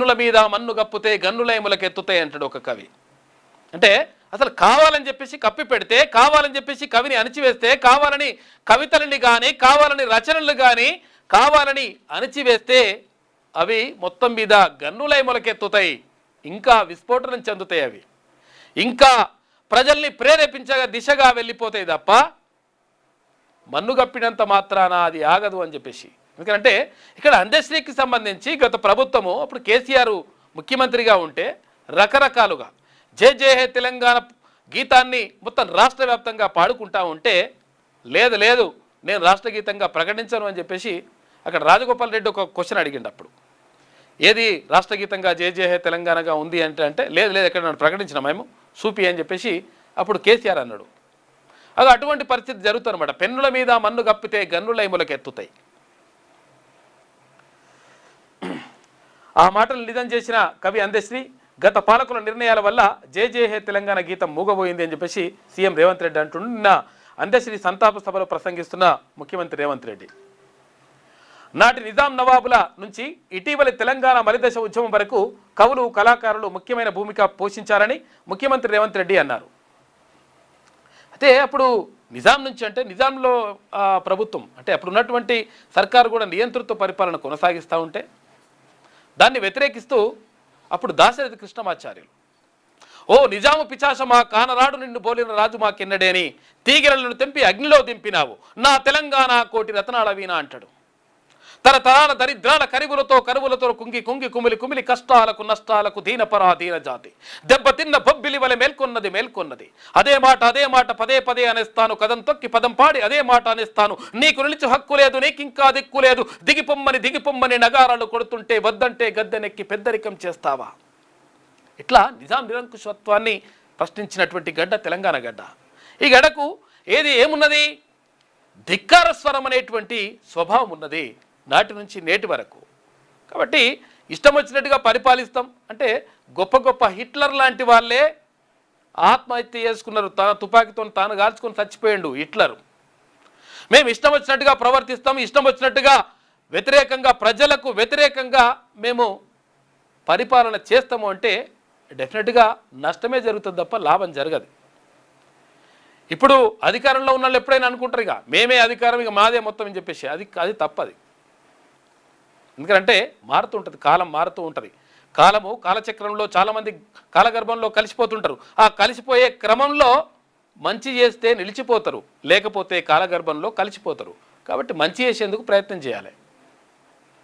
పెన్నుల మీద మన్ను గప్పుతే గన్నులైములకెత్తుతాయి అంటాడు ఒక కవి. అంటే అసలు కావాలని చెప్పేసి కప్పి పెడితే, కావాలని చెప్పేసి కవిని అణిచివేస్తే, కావాలని కవితలని కానీ కావాలని రచనలు కానీ కావాలని అణిచివేస్తే అవి మొత్తం మీద గన్నులై మొలకెత్తుతాయి, ఇంకా విస్ఫోటనం చెందుతాయి, అవి ఇంకా ప్రజల్ని ప్రేరేపించగా దిశగా వెళ్ళిపోతాయి తప్ప మన్నుగప్పినంత మాత్రాన అది ఆగదు అని చెప్పేసి. ఎందుకంటే ఇక్కడ అందశ్రీకి సంబంధించి గత ప్రభుత్వము అప్పుడు కేసీఆర్ ముఖ్యమంత్రిగా ఉంటే రకరకాలుగా జై జై హే తెలంగాణ గీతాన్ని మొత్తం రాష్ట్ర వ్యాప్తంగా పాడుకుంటా ఉంటే లేదు లేదు నేను రాష్ట్ర గీతంగా ప్రకటించను అని చెప్పేసి అక్కడ రాజగోపాల్ రెడ్డి ఒక క్వశ్చన్ అడిగిండు. అప్పుడు ఏది రాష్ట్ర గీతంగా జై జై హే తెలంగాణగా ఉంది అంటే లేదు లేదు ఎక్కడ నన్ను ప్రకటించిన మేము సూపి అని చెప్పేసి అప్పుడు కేసీఆర్ అన్నాడు. అది అటువంటి పరిస్థితి జరుగుతుందన్నమాట. పెన్నుల మీద మన్ను కప్పితే గన్నులైములకు ఎత్తుతాయి. ఆ మాటలు నిజం చేసిన కవి అందశ్రీ గత పాలకుల నిర్ణయాల వల్ల జై జై హే తెలంగాణ గీతం మూగబోయింది అని చెప్పేసి సీఎం రేవంత్ రెడ్డి అంటుండు. నిన్న అందశ్రీ సంతాప సభలో ప్రసంగిస్తున్న ముఖ్యమంత్రి రేవంత్ రెడ్డి నాటి నిజాం నవాబుల నుంచి ఇటీవలి తెలంగాణ మలిదశ ఉద్యమం వరకు కవులు కళాకారులు ముఖ్యమైన భూమిక పోషించారని ముఖ్యమంత్రి రేవంత్ రెడ్డి అన్నారు. అయితే అప్పుడు నిజాం నుంచి అంటే నిజాంలో ప్రభుత్వం అంటే అప్పుడు ఉన్నటువంటి సర్కారు కూడా నియంతృత్వ పరిపాలన కొనసాగిస్తూ ఉంటే దాన్ని వ్యతిరేకిస్తూ అప్పుడు దాశరథి కృష్ణమాచార్యులు ఓ నిజాము పిచాసమా కానరాడు నిన్ను బోలిన రాజు మాకెన్నడే అని తీగిరలను తెంపి అగ్నిలో దింపినావు నా తెలంగాణ కోటి రతనాల వీణ అంటాడు. తరతరాల దరిద్రాల కరువులతో కుంగి కుంగి కుమిలి కుమిలి కష్టాలకు నష్టాలకు దీనపరాధీన జాతి దెబ్బతిన్న బొబ్బిలి వలె మేల్కొన్నది అదే మాట పదే పదే అనేస్తాను కదం తొక్కి పదం పాడి అదే మాట అనేస్తాను నీకు నిలిచి హక్కు లేదు నీకింకా దిక్కు లేదు దిగిపొమ్మని నగారాలు కొడుతుంటే వద్దంటే గద్దెనెక్కి పెద్దరికం చేస్తావా. ఇట్లా నిజాం నిరంకుశత్వాన్ని ప్రశ్నించినటువంటి గడ్డ తెలంగాణ గడ్డ. ఈ గడ్డకు ఏమున్నది ధిక్కార స్వరం అనేటువంటి స్వభావం ఉన్నది నాటి నుంచి నేటి వరకు. కాబట్టి ఇష్టం వచ్చినట్టుగా పరిపాలిస్తాం అంటే గొప్ప గొప్ప హిట్లర్ లాంటి వాళ్ళే ఆత్మహత్య చేసుకున్నారు. తన తుపాకీతో తాను కాల్చుకొని చచ్చిపోయిండు హిట్లర్. మేము ఇష్టం వచ్చినట్టుగా ప్రవర్తిస్తాం, ఇష్టం వచ్చినట్టుగా వ్యతిరేకంగా ప్రజలకు వ్యతిరేకంగా మేము పరిపాలన చేస్తాము అంటే డెఫినెట్గా నష్టమే జరుగుతుంది తప్ప లాభం జరగదు. ఇప్పుడు అధికారంలో ఉన్న వాళ్ళు ఎప్పుడైనా అనుకుంటారు ఇక మేమే అధికారం ఇక మాదే మొత్తం అని చెప్పేసి అది తప్పది. ఎందుకంటే మారుతూ కాలం మారుతూ ఉంటుంది. కాలచక్రంలో చాలామంది కాలగర్భంలో కలిసిపోతుంటారు. ఆ కలిసిపోయే క్రమంలో మంచి చేస్తే నిలిచిపోతారు, లేకపోతే కాలగర్భంలో కలిసిపోతారు. కాబట్టి మంచి చేసేందుకు ప్రయత్నం చేయాలి.